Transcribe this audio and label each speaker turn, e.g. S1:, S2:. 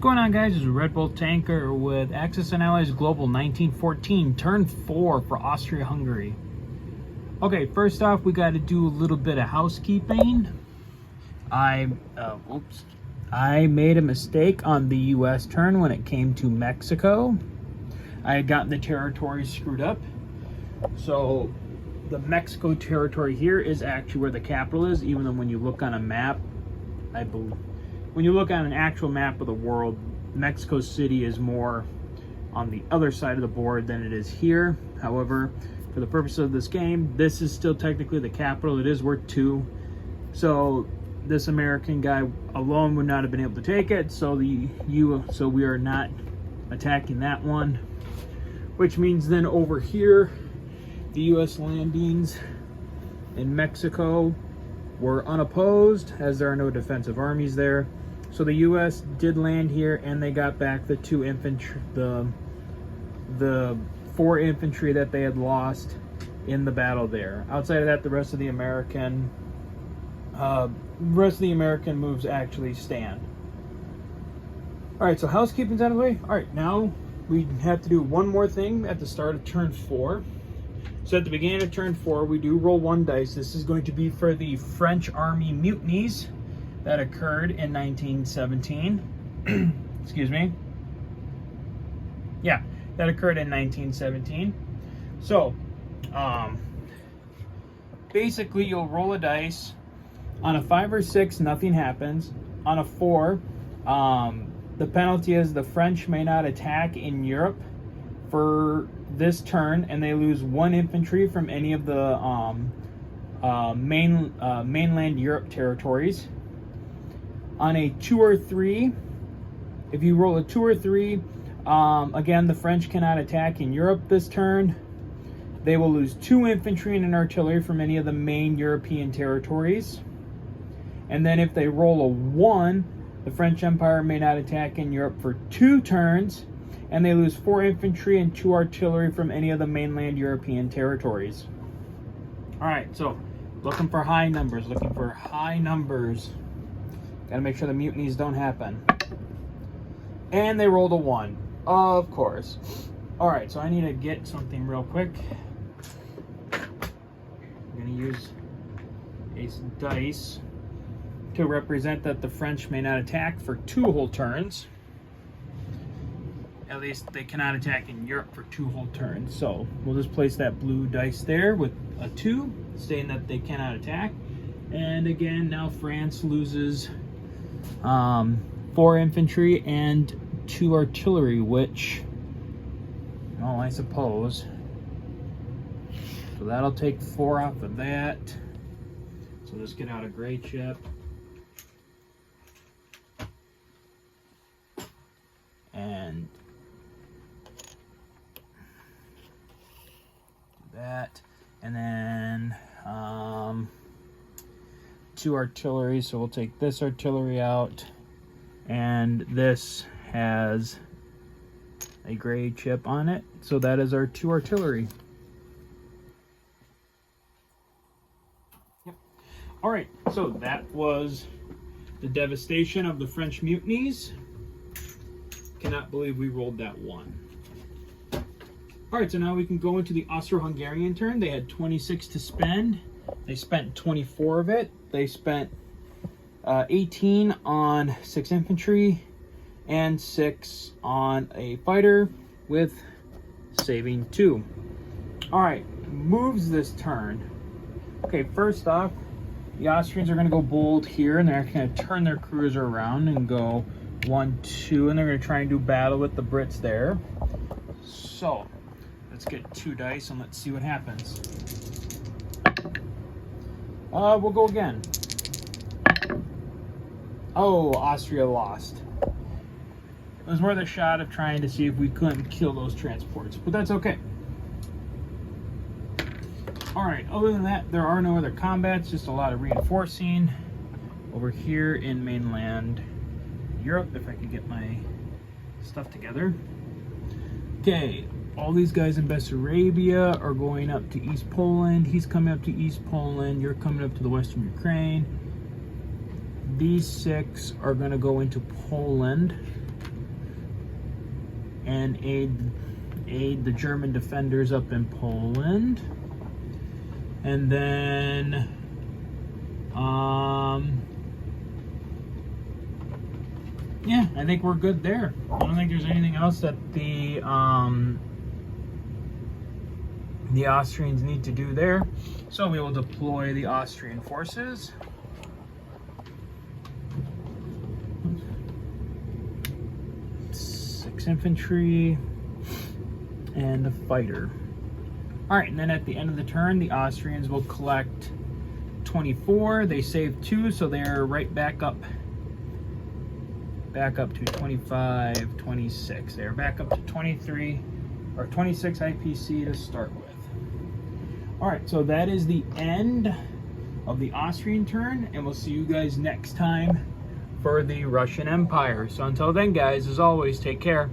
S1: going on, guys? This is Red Bull Tanker with Axis and Allies Global 1914, turn 4 for Austria-Hungary. Okay, first off, we got to do a little bit of housekeeping. I made a mistake on the U.S. turn when it came to Mexico. I had gotten the territories screwed up. So the Mexico territory here is actually where the capital is, even though when you look on a map, I believe, when you look on an actual map of the world, Mexico City is more on the other side of the board than it is here. However, for the purpose of this game, this is still technically the capital. It is worth 2. So this American guy alone would not have been able to take it. So so we are not attacking that one, which means then over here, the U.S. landings in Mexico were unopposed, as there are no defensive armies there. So the U.S. did land here, and they got back the 2 infantry, the 4 infantry that they had lost in the battle there. Outside of that, the rest of the American moves actually stand. All right, so housekeeping's out of the way. All right, now we have to do one more thing at the start of turn 4. So at the beginning of turn 4, we do roll 1 dice. This is going to be for the French army mutinies that occurred in 1917. Excuse me. Yeah, that occurred in 1917. So, basically you'll roll a dice. On a 5 or 6, nothing happens. On a 4, the penalty is the French may not attack in Europe for this turn, and they lose 1 infantry from any of the mainland Europe territories. On a 2 or 3, if you roll a 2 or 3, again, the French cannot attack in Europe this turn. They will lose 2 infantry and an artillery from any of the main European territories. And then if they roll a 1, the French Empire may not attack in Europe for 2 turns, and they lose 4 infantry and 2 artillery from any of the mainland European territories. All right, so looking for high numbers, Gotta make sure the mutinies don't happen. And they rolled a 1, of course. All right, so I need to get something real quick. I'm gonna use ace dice to represent that the French may not attack for 2 whole turns. At least they cannot attack in Europe for 2 whole turns. So we'll just place that blue dice there with a 2, stating that they cannot attack. And again, now France loses 4 infantry and 2 artillery, which, well, I suppose. So that'll take 4 off of that. So let's get out a gray chip. And that, and then 2 artillery, so we'll take this artillery out, and this has a gray chip on it, so that is our 2 artillery. Yep. All right, so that was the devastation of the French mutinies. Cannot believe we rolled that 1. All right, so now we can go into the Austro-Hungarian turn. They had 26 to spend. They spent 24 of it. They spent 18 on 6 infantry and 6 on a fighter, with saving 2. All right, moves this turn. Okay, first off, the Austrians are going to go bold here, and they're actually going to turn their cruiser around and go 1, 2, and they're going to try and do battle with the Brits there. So let's get 2 dice and let's see what happens. We'll go again. Oh, Austria lost. It was worth a shot of trying to see if we couldn't kill those transports, but that's okay. All right, other than that, there are no other combats, just a lot of reinforcing over here in mainland Europe, if I can get my stuff together. Okay, all these guys in Bessarabia are going up to East Poland. He's coming up to East Poland. You're coming up to the Western Ukraine. These 6 are going to go into Poland. and aid the German defenders up in Poland. And then yeah, I think we're good there. I don't think there's anything else that the Austrians need to do there. So we will deploy the Austrian forces. 6 infantry and a fighter. All right, and then at the end of the turn, the Austrians will collect 24. They saved 2, so they're right back up to 25, 26. They're back up to 23 or 26 IPC to start with. All right, so that is the end of the Austrian turn, and we'll see you guys next time for the Russian Empire. So until then, guys, as always, take care.